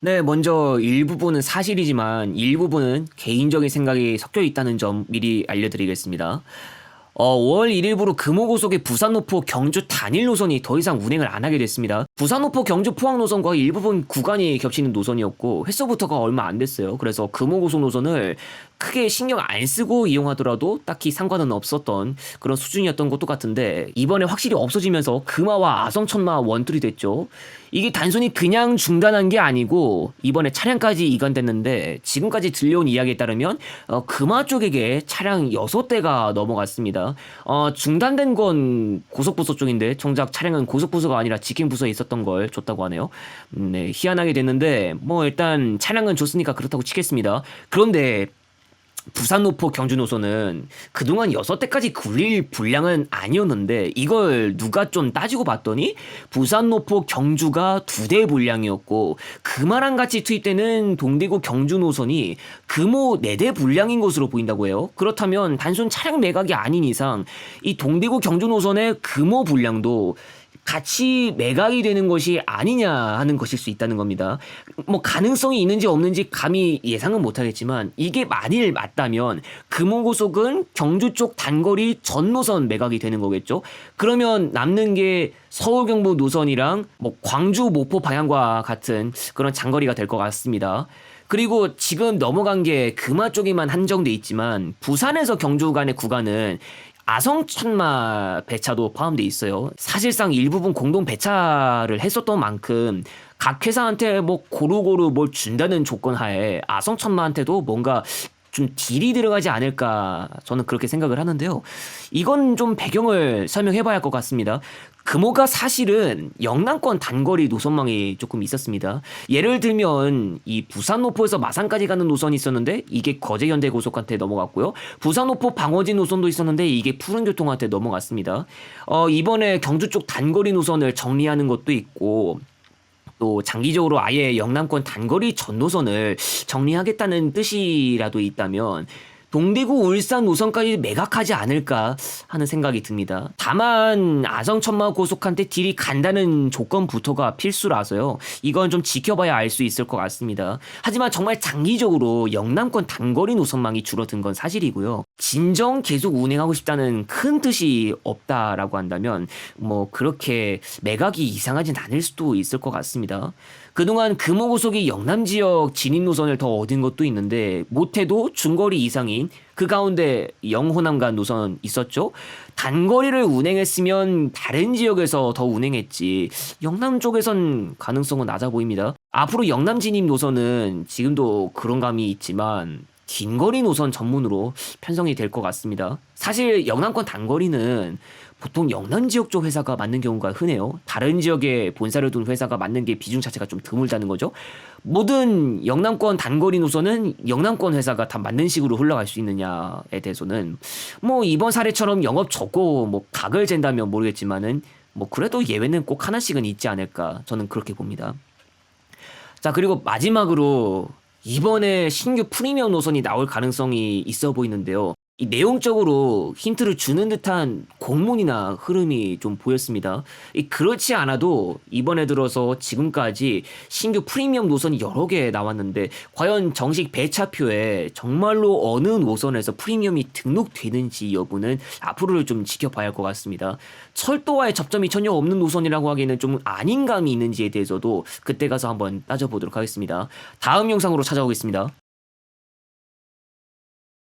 네, 먼저 일부분은 사실이지만 일부분은 개인적인 생각이 섞여 있다는 점 미리 알려드리겠습니다. 5월 1일부로 금호고속의 부산-노포 경주 단일 노선이 더 이상 운행을 안 하게 됐습니다. 부산-노포 경주 포항 노선과 일부분 구간이 겹치는 노선이었고 횟수부터가 얼마 안 됐어요. 그래서 금호고속 노선을 크게 신경 안 쓰고 이용하더라도 딱히 상관은 없었던 그런 수준이었던 것도 같은데 이번에 확실히 없어지면서 금화와 아성천마 원툴이 됐죠. 이게 단순히 그냥 중단한 게 아니고 이번에 차량까지 이관됐는데 지금까지 들려온 이야기에 따르면 금화 쪽에게 차량 6대가 넘어갔습니다. 중단된 건 고속부서 쪽인데 정작 차량은 고속부서가 아니라 직행부서에 있었던 걸 줬다고 하네요. 네, 희한하게 됐는데 뭐 일단 차량은 줬으니까 그렇다고 치겠습니다. 그런데 부산-노포 경주 노선은 그동안 6대까지 굴릴 분량은 아니었는데 이걸 누가 좀 따지고 봤더니 부산-노포 경주가 2대 분량이었고 금화랑 같이 투입되는 동대구 경주 노선이 금호 4대 분량인 것으로 보인다고 해요. 그렇다면 단순 차량 매각이 아닌 이상 이 동대구 경주 노선의 금호 분량도 같이 매각이 되는 것이 아니냐 하는 것일 수 있다는 겁니다. 뭐 가능성이 있는지 없는지 감히 예상은 못하겠지만 이게 만일 맞다면 금호고속은 경주 쪽 단거리 전 노선 매각이 되는 거겠죠. 그러면 남는 게 서울 경부 노선이랑 뭐 광주 목포 방향과 같은 그런 장거리가 될 것 같습니다. 그리고 지금 넘어간 게 금화 쪽에만 한정돼 있지만 부산에서 경주 간의 구간은 아성천마 배차도 포함돼 있어요. 사실상 일부분 공동 배차를 했었던 만큼 각 회사한테 뭐 고루고루 뭘 준다는 조건 하에 아성천마한테도 뭔가 좀 딜이 들어가지 않을까 저는 그렇게 생각을 하는데요. 이건 좀 배경을 설명해 봐야 할 것 같습니다. 금호가 사실은 영남권 단거리 노선망이 조금 있었습니다. 예를 들면 이 부산-노포에서 마산까지 가는 노선이 있었는데 이게 거제현대고속한테 넘어갔고요. 부산-노포 방어진 노선도 있었는데 이게 푸른교통한테 넘어갔습니다. 이번에 경주 쪽 단거리 노선을 정리하는 것도 있고 또 장기적으로 아예 영남권 단거리 전 노선을 정리하겠다는 뜻이라도 있다면 동대구 울산 노선까지 매각하지 않을까 하는 생각이 듭니다. 다만 아성천마 고속한테 딜이 간다는 조건부터가 필수라서요. 이건 좀 지켜봐야 알 수 있을 것 같습니다. 하지만 정말 장기적으로 영남권 단거리 노선망이 줄어든 건 사실이고요. 진정 계속 운행하고 싶다는 큰 뜻이 없다라고 한다면 뭐 그렇게 매각이 이상하진 않을 수도 있을 것 같습니다. 그동안 금호고속이 영남 지역 진입 노선을 더 얻은 것도 있는데 못해도 중거리 이상인 그 가운데 영호남 간 노선 있었죠. 단거리를 운행했으면 다른 지역에서 더 운행했지 영남 쪽에선 가능성은 낮아 보입니다. 앞으로 영남 진입 노선은 지금도 그런 감이 있지만 긴거리 노선 전문으로 편성이 될 것 같습니다. 사실 영남권 단거리는 보통 영남 지역 쪽 회사가 맞는 경우가 흔해요. 다른 지역에 본사를 둔 회사가 맞는 게 비중 자체가 좀 드물다는 거죠. 모든 영남권 단거리 노선은 영남권 회사가 다 맞는 식으로 흘러갈 수 있느냐에 대해서는 뭐 이번 사례처럼 영업 적고 뭐 각을 잰다면 모르겠지만은 뭐 그래도 예외는 꼭 하나씩은 있지 않을까 저는 그렇게 봅니다. 자, 그리고 마지막으로 이번에 신규 프리미엄 노선이 나올 가능성이 있어 보이는데요. 이 내용적으로 힌트를 주는 듯한 공문이나 흐름이 좀 보였습니다. 그렇지 않아도 이번에 들어서 지금까지 신규 프리미엄 노선이 여러 개 나왔는데 과연 정식 배차표에 정말로 어느 노선에서 프리미엄이 등록되는지 여부는 앞으로를 좀 지켜봐야 할 것 같습니다. 철도와의 접점이 전혀 없는 노선이라고 하기에는 좀 아닌 감이 있는지에 대해서도 그때 가서 한번 따져보도록 하겠습니다. 다음 영상으로 찾아오겠습니다.